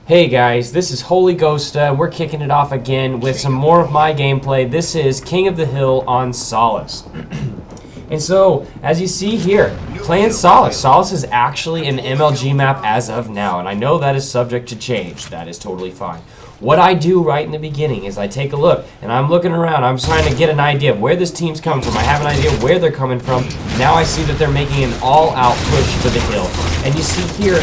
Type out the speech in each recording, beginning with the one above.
Hey guys, this is Holy Ghosta. We're kicking it off again with some more of my gameplay. This is King of the Hill on Solace. And so, as you see here, playing Solace. Solace is actually an MLG map as of now, and I know that is subject to change. That is totally fine. What I do right in the beginning is I take a look, and I'm looking around. I'm trying to get an idea of where this team's coming from. I have an idea of where they're coming from. Now I see that they're making an all-out push for the hill. And you see here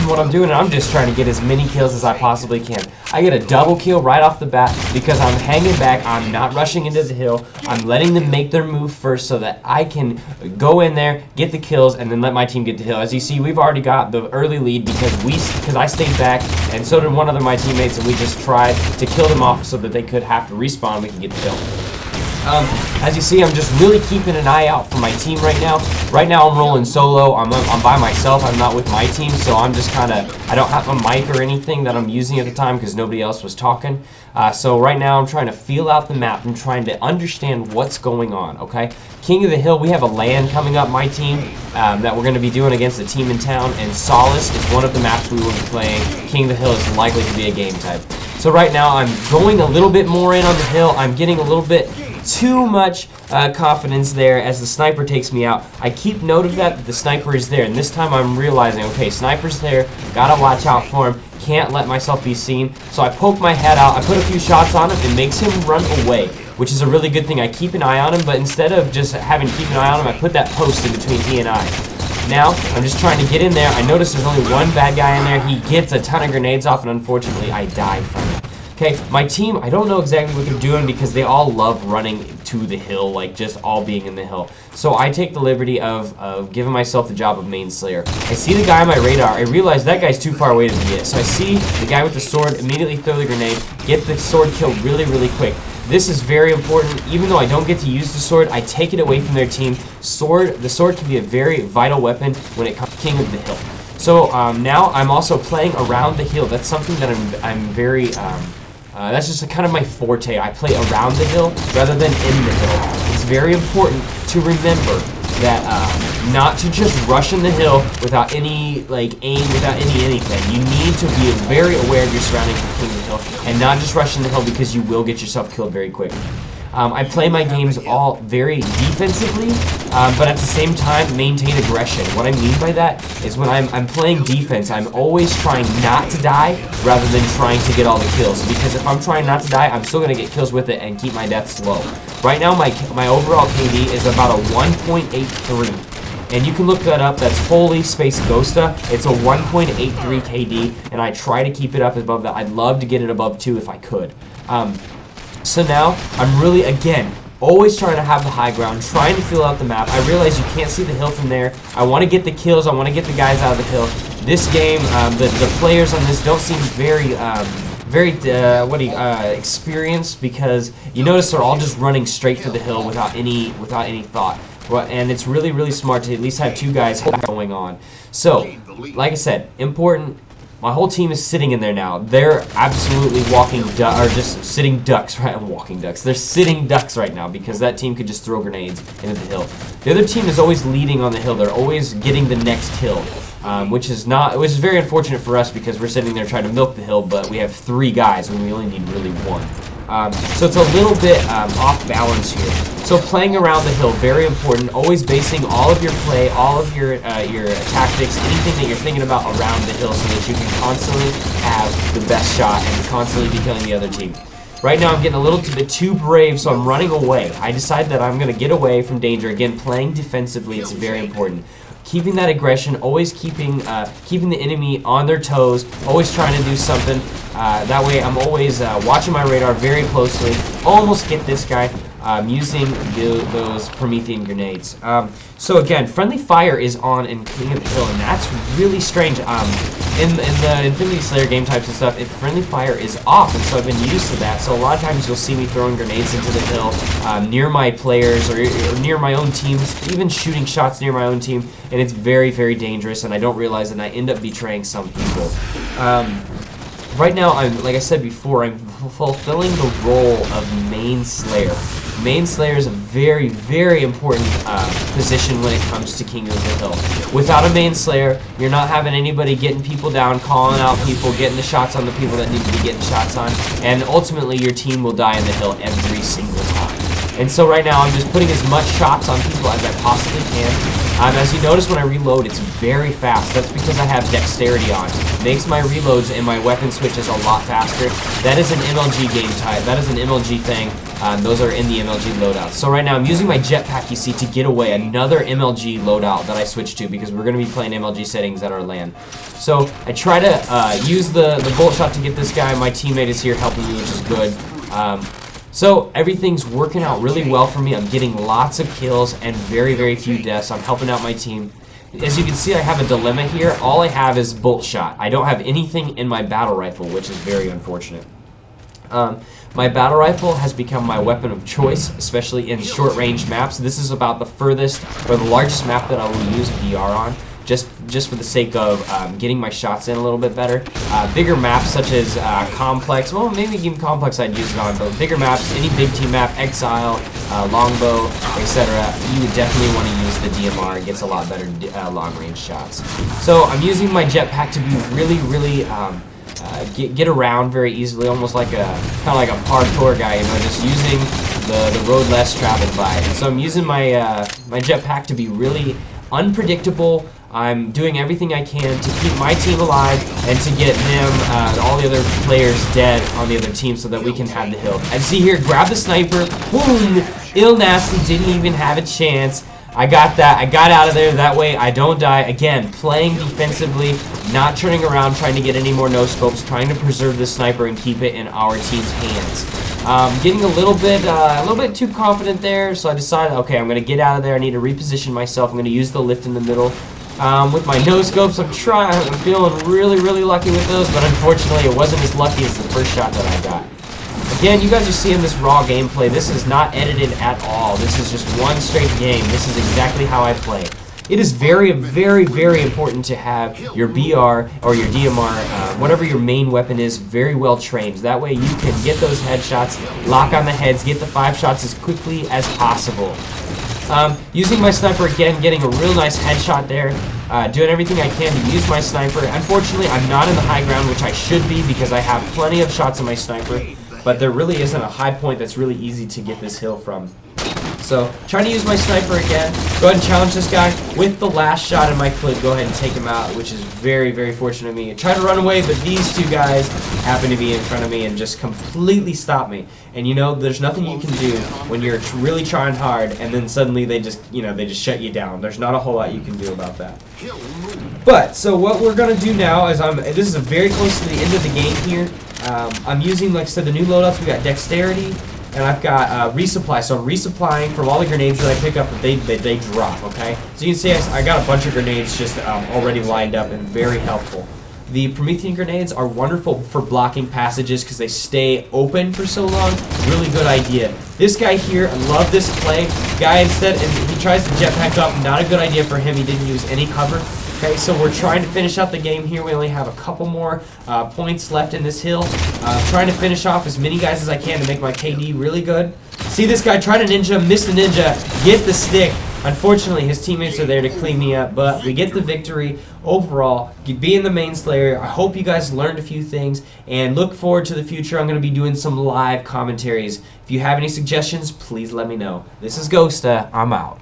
what I'm doing, I'm just trying to get as many kills as I possibly can. I get a double kill right off the bat because I'm hanging back. I'm not rushing into the hill. I'm letting them make their move first so that I can go in there, get the kills, and then let my team get the hill. As you see, we've already got the early lead because I stayed back, and so did one of my teammates, and we just tried to kill them off so that they could have to respawn and we can get the kill. As you see, I'm just really keeping an eye out for my team right now. Right now I'm rolling solo. I'm by myself. I'm not with my team, so I'm just kind of, I don't have a mic or anything that I'm using at the time because nobody else was talking. So right now I'm trying to feel out the map and trying to understand what's going on, okay? King of the Hill, we have a LAN coming up, my team, that we're going to be doing against a team in town, and Solace is one of the maps we will be playing. King of the Hill is likely to be a game type. So right now I'm going a little bit more in on the hill. I'm getting a little bit too much confidence there as the sniper takes me out. I keep note of that the sniper is there, and this time I'm realizing, okay, sniper's there, gotta watch out for him, can't let myself be seen. So I poke my head out, I put a few shots on him, it makes him run away, which is a really good thing. I keep an eye on him, but instead of just having to keep an eye on him, I put that post in between he and I. Now, I'm just trying to get in there. I notice there's only one bad guy in there. He gets a ton of grenades off, and unfortunately, I died from it. Okay, my team, I don't know exactly what they're doing because they all love running to the hill, like just all being in the hill. So I take the liberty of giving myself the job of main slayer. I see the guy on my radar. I realize that guy's too far away to get. So I see the guy with the sword, immediately throw the grenade, get the sword kill really, really quick. This is very important. Even though I don't get to use the sword, I take it away from their team. The sword can be a very vital weapon when it comes to King of the Hill. So now I'm also playing around the hill. That's something that I'm very... that's just kind of my forte. I play around the hill rather than in the hill. It's very important to remember that not to just rush in the hill without any aim, without anything. You need to be very aware of your surroundings with King of the Hill and not just rush in the hill because you will get yourself killed very quick. I play my games all very defensively, but at the same time maintain aggression. What I mean by that is when I'm playing defense, I'm always trying not to die rather than trying to get all the kills. Because if I'm trying not to die, I'm still going to get kills with it and keep my deaths low. Right now, my overall KD is about a 1.83. And you can look that up. That's Holy Space Ghosta. It's a 1.83 KD, and I try to keep it up above that. I'd love to get it above 2 if I could. So now, I'm really, again, always trying to have the high ground, trying to fill out the map. I realize you can't see the hill from there. I want to get the kills. I want to get the guys out of the hill. This game, the players on this don't seem very experienced because you notice they're all just running straight for the hill without any thought. And it's really, really smart to at least have two guys going on. So, like I said, important. My whole team is sitting in there now. They're absolutely just sitting ducks, right? Walking ducks. They're sitting ducks right now because that team could just throw grenades into the hill. The other team is always leading on the hill. They're always getting the next hill, which is very unfortunate for us because we're sitting there trying to milk the hill, but we have 3 guys when we only need really 1. So it's a little bit off balance here. So playing around the hill, very important. Always basing all of your play, all of your tactics, anything that you're thinking about around the hill so that you can constantly have the best shot and constantly be killing the other team. Right now I'm getting a little bit too brave, so I'm running away. I decided that I'm going to get away from danger. Again, playing defensively, it's very important. Keeping that aggression, always keeping the enemy on their toes, always trying to do something. That way I'm always watching my radar very closely, almost get this guy using those Promethean grenades. So again, friendly fire is on in King of the Hill, and that's really strange. In the Infinity Slayer game types and stuff, if friendly fire is off, and so I've been used to that. So a lot of times you'll see me throwing grenades into the hill near my players or near my own teams, even shooting shots near my own team, and it's very, very dangerous, and I don't realize that I end up betraying some people. Right now, like I said before, I'm fulfilling the role of main slayer. Main Slayer is a very, very important position when it comes to King of the Hill. Without a Main Slayer, you're not having anybody getting people down, calling out people, getting the shots on the people that need to be getting shots on, and ultimately your team will die in the hill every single time. And so right now I'm just putting as much shots on people as I possibly can. As you notice when I reload, it's very fast. That's because I have dexterity on. It makes my reloads and my weapon switches a lot faster. That is an MLG game type. That is an MLG thing. Those are in the MLG loadout. So right now I'm using my jetpack, you see, to get away. Another MLG loadout that I switched to because we're going to be playing MLG settings at our LAN. So I try to use the bolt shot to get this guy. My teammate is here helping me, which is good. So everything's working out really well for me. I'm getting lots of kills and very, very few deaths. I'm helping out my team. As you can see, I have a dilemma here. All I have is bolt shot. I don't have anything in my battle rifle, which is very unfortunate. My battle rifle has become my weapon of choice, especially in short-range maps. This is about the furthest or the largest map that I will use VR on. Just for the sake of getting my shots in a little bit better. Bigger maps such as Complex, well maybe even Complex I'd use it on, but bigger maps, any big team map, Exile, Longbow, etc., you would definitely want to use the DMR. It gets a lot better long range shots. So I'm using my jetpack to be really get around very easily, almost like kind of like a parkour guy, you know, just using the road less traveled by. And so I'm using my my jetpack to be really unpredictable. I'm doing everything I can to keep my team alive and to get them, all the other players dead on the other team so that we can have the hill. And see here, grab the sniper, boom, ill nasty, didn't even have a chance. I got that, I got out of there, that way I don't die. Again, playing defensively, not turning around, trying to get any more no-scopes, trying to preserve the sniper and keep it in our team's hands. Getting a little bit too confident there, so I decided, okay, I'm going to get out of there, I need to reposition myself, I'm going to use the lift in the middle. With my no-scopes, I'm feeling really lucky with those, but unfortunately it wasn't as lucky as the first shot that I got. Again, you guys are seeing this raw gameplay. This is not edited at all. This is just one straight game. This is exactly how I play. It is very important to have your BR or your DMR, whatever your main weapon is, very well trained. That way you can get those headshots, lock on the heads, get the 5 shots as quickly as possible. Using my sniper again, getting a real nice headshot there, doing everything I can to use my sniper. Unfortunately, I'm not in the high ground, which I should be because I have plenty of shots on my sniper, but there really isn't a high point that's really easy to get this hill from. So, trying to use my sniper again. Go ahead and challenge this guy with the last shot in my clip. Go ahead and take him out, which is very fortunate of me. I tried to run away, but these two guys happen to be in front of me and just completely stop me. And you know, there's nothing you can do when you're really trying hard and then suddenly they just shut you down. There's not a whole lot you can do about that. But, so what we're going to do now is this is very close to the end of the game here. I'm using, like I said, the new loadouts. We got Dexterity, and I've got resupply. So I'm resupplying from all the grenades that I pick up that they drop, okay? So you can see I got a bunch of grenades just already lined up and very helpful. The Promethean grenades are wonderful for blocking passages because they stay open for so long. Really good idea. This guy here, I love this play. Guy instead, and he tries to jetpack up. Not a good idea for him. He didn't use any cover. Okay, so we're trying to finish out the game here. We only have a couple more points left in this hill. Trying to finish off as many guys as I can to make my KD really good. See this guy try to ninja, miss the ninja, get the stick. Unfortunately, his teammates are there to clean me up, but we get the victory overall, being the main slayer. I hope you guys learned a few things, and look forward to the future. I'm going to be doing some live commentaries. If you have any suggestions, please let me know. This is Ghosta. I'm out.